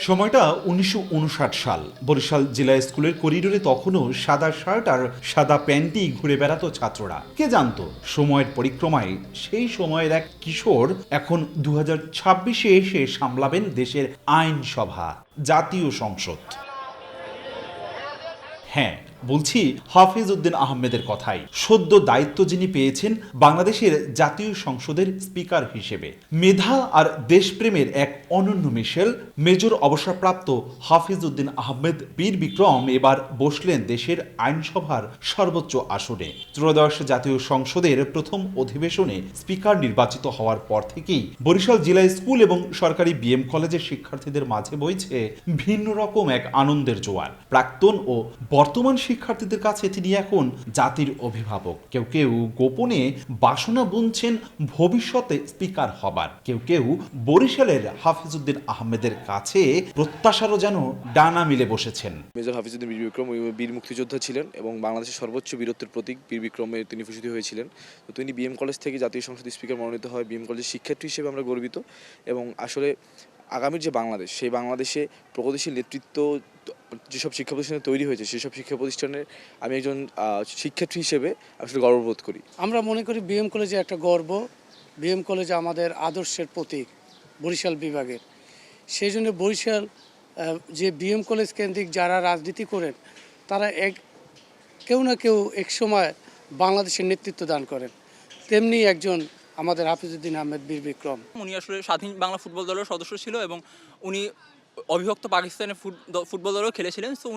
সময়টা ১৯৫৯ সাল। বরিশাল জেলা স্কুলের করিডোরে তখনও সাদা শার্ট আর সাদা প্যান্টেই ঘুরে বেড়াতো ছাত্ররা। কে জানতো সময়ের পরিক্রমায় সেই সময়ের এক কিশোর এখন ২০২৬-এ এসে সামলাবেন দেশের আইনসভা, জাতীয় সংসদ। হ্যাঁ, বলছি হাফিজ উদ্দিন আহমেদের কথাই। সদ্য দায়িত্ব যিনি পেয়েছেন বাংলাদেশের জাতীয় সংসদের স্পিকার হিসেবে। মেধা আর দেশপ্রেমের এক অনন্য মিশেল মেজর অবসরপ্রাপ্ত হাফিজ উদ্দিন আহমেদ বীর বিক্রম এবার বসলেন দেশের আইনসভার সর্বোচ্চ আসনে। ত্রয়োদশ জাতীয় সংসদের প্রথম অধিবেশনে স্পিকার নির্বাচিত হওয়ার পর থেকেই বরিশাল জেলা স্কুল এবং সরকারি বিএম কলেজের শিক্ষার্থীদের মাঝে বইছে ভিন্ন রকম এক আনন্দের জোয়ার। প্রাক্তন ও বর্তমান শিক্ষার্থীদের কাছে তিনি এখন জাতির অভিভাবক। কেউ কেউ গোপনে বাসনা বুনছেন ভবিষ্যতে স্পিকার হবার, কেউ কেউ বরিশালের হাফিজ উদ্দিন আহমেদের কাছে প্রত্যাশারও যেন ডানা মিলে বসেছেন। মেজর হাফিজ উদ্দিন বীর বিক্রম বীর মুক্তিযোদ্ধা ছিলেন এবং বাংলাদেশের সর্বোচ্চ বীরত্বের প্রতীক বীর বিক্রমে তিনি ভূষিত হয়েছিলেন। তো তিনি বিএম কলেজ থেকে জাতীয় সংসদ স্পিকার মনোনীত হয়। বিএম কলেজের শিক্ষার্থী হিসেবে আমরা গর্বিত এবং আসলে আগামীর যে বাংলাদেশ, সেই বাংলাদেশে প্রগতিশীল নেতৃত্ব যেসব শিক্ষা প্রতিষ্ঠানে তৈরি হয়েছে, সেসব শিক্ষা প্রতিষ্ঠানের আমি একজন শিক্ষার্থী হিসেবে আসলে গর্ববোধ করি। আমরা মনে করি বিএম কলেজে একটা গর্ব। বিএম কলেজ আমাদের আদর্শের প্রতীক বরিশাল বিভাগের। সেই জন্য বরিশাল যে বিএম কলেজ কেন্দ্রিক যারা রাজনীতি করেন, তারা কেউ না কেউ এক সময় বাংলাদেশের নেতৃত্ব দান করেন। তেমনি একজন আমাদের হাফিজ উদ্দিন আহমেদ বীর বিক্রম। উনি আসলে স্বাধীন বাংলা ফুটবল দলের সদস্য ছিল এবং উনি অবিভক্ত পাকিস্তানের ফুটবল দলেও খেলেছিলেন। সো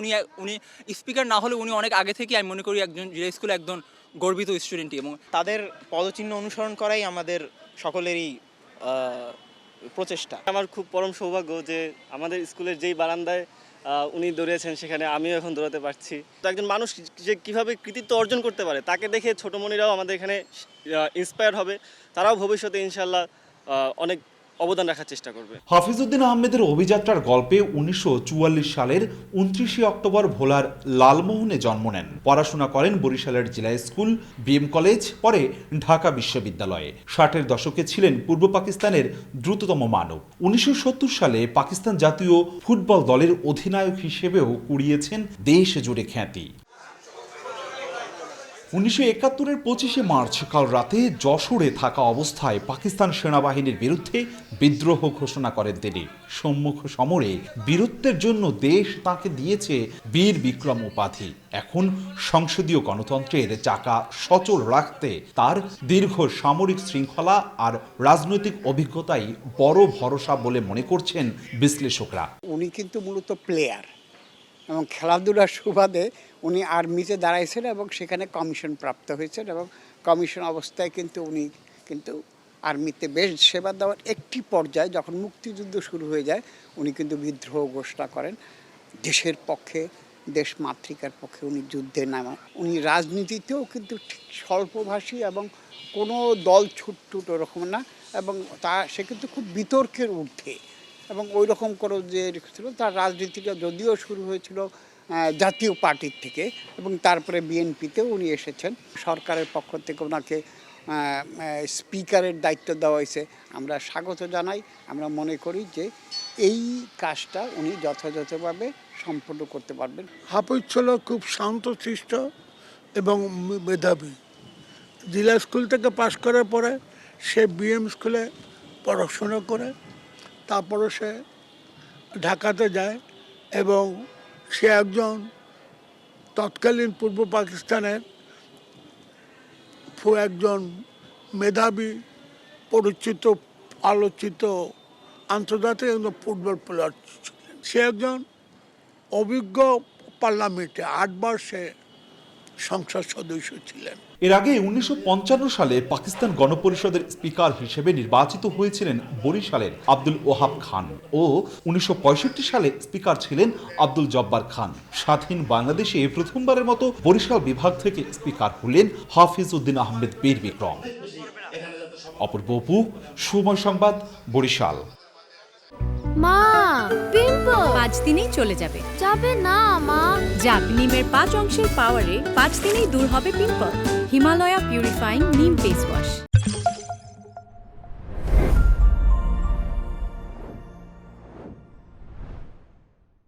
উনি স্পিকার না হলে উনি অনেক আগে থেকে, আমি মনে করি, একজন জেলা স্কুলে একজন গর্বিত স্টুডেন্টই এবং তাদের পদচিহ্ন অনুসরণ করাই আমাদের সকলেরই প্রচেষ্টা। আমার খুব পরম সৌভাগ্য যে আমাদের স্কুলের যেই বারান্দায় উনি দৌড়িয়েছেন সেখানে আমিও এখন দৌড়াতে পারছি। তো একজন মানুষ যে কীভাবে কৃতিত্ব অর্জন করতে পারে তাকে দেখে ছোটোমণিরাও আমাদের এখানে ইন্সপায়ার হবে। তারাও ভবিষ্যতে ইনশাল্লাহ অনেক অবদান রাখার চেষ্টা করবে। হাফিজ উদ্দিন আহমেদের অভিযাত্রার গল্পে ১৯৪৪ সালের ২৯শে অক্টোবর ভোলার লালমোহনে জন্ম নেন। পড়াশোনা করেন বরিশালের জেলা স্কুল, বিএম কলেজ, পরে ঢাকা বিশ্ববিদ্যালয়ে। ৬০-এর দশকে ছিলেন পূর্ব পাকিস্তানের দ্রুততম মানব। ১৯৭০ সালে পাকিস্তান জাতীয় ফুটবল দলের অধিনায়ক হিসেবেও কুড়িয়েছেন দেশ জুড়ে খ্যাতি। ১৯৭১-এর ২৫শে মার্চ কাল রাতে যশোরে থাকা অবস্থায় পাকিস্তান সেনাবাহিনীর বিরুদ্ধে বিদ্রোহ ঘোষণা করেন তিনি। সম্মুখ সমরে বীরত্বের জন্য দেশ তাকে দিয়েছে বীর বিক্রম উপাধি। এখন সংসদীয় গণতন্ত্রের চাকা সচল রাখতে তার দীর্ঘ সামরিক শৃঙ্খলা আর রাজনৈতিক অভিজ্ঞতাই বড় ভরসা বলে মনে করছেন বিশ্লেষকরা। উনি কিন্তু মূলত প্লেয়ার এবং খেলাধুলার সুবাদে উনি আর্মিতে দাঁড়াইছেন এবং সেখানে কমিশন প্রাপ্ত হয়েছেন এবং কমিশন অবস্থায় কিন্তু উনি আর্মিতে বেশ সেবা দেওয়ার একটি পর্যায়ে যখন মুক্তিযুদ্ধ শুরু হয়ে যায় উনি কিন্তু বিদ্রোহ ঘোষণা করেন। দেশের পক্ষে, দেশ মাতৃকার পক্ষে উনি যুদ্ধে নামেন। উনি রাজনীতিতেও কিন্তু ঠিক স্বল্পভাষী এবং কোনো দল ছুটটুট ওরকম না এবং সে কিন্তু খুব বিতর্কের ঊর্ধ্বে এবং ওই রকম করে যে ছিল। তার রাজনীতিটা যদিও শুরু হয়েছিল জাতীয় পার্টির থেকে এবং তারপরে বিএনপিতেও উনি এসেছেন। সরকারের পক্ষ থেকে ওনাকে স্পিকারের দায়িত্ব দেওয়া হয়েছে। আমরা স্বাগত জানাই। আমরা মনে করি যে এই কাজটা উনি যথাযথভাবে সম্পন্ন করতে পারবেন। হাফিজ ছিল খুব শান্তশিষ্ট এবং মেধাবী। জেলা স্কুল থেকে পাশ করার পরে সে বিএম স্কুলে পড়াশোনা করে, তারপরে সে ঢাকাতে যায় এবং সে একজন তৎকালীন পূর্ব পাকিস্তানের একজন মেধাবী, পরিচিত, আলোচিত আন্তর্জাতিক একজন ফুটবল প্লেয়ার ছিলেন। সে একজন অভিজ্ঞ পার্লামেন্টে ৮ বার সে সংসদ সদস্য ছিলেন। এর আগে ১৯৫৫ সালে পাকিস্তান গণপরিষদের স্পিকার হিসেবে নির্বাচিত হয়েছিলেন বরিশালের আব্দুল ওহাব খান ও ১৯৬৫ সালে স্পিকার ছিলেন আব্দুল জব্বার খান। স্বাধীন বাংলাদেশে প্রথমবারের মতো বরিশাল বিভাগ থেকে স্পিকার হলেন হাফিজ উদ্দিন আহমেদ বীর বিক্রম। অপূর্ব অপু, সময় সংবাদ, বরিশাল। মা, পিম্পল 5 দিনেই চলে যাবে। যাবে না মা। যাক, নিমের 5 অংশের পাওয়ারে 5 দিনেই দূর হবে পিম্পল। হিমালয়া পিউরিফাইং নিম ফেস ওয়াশ।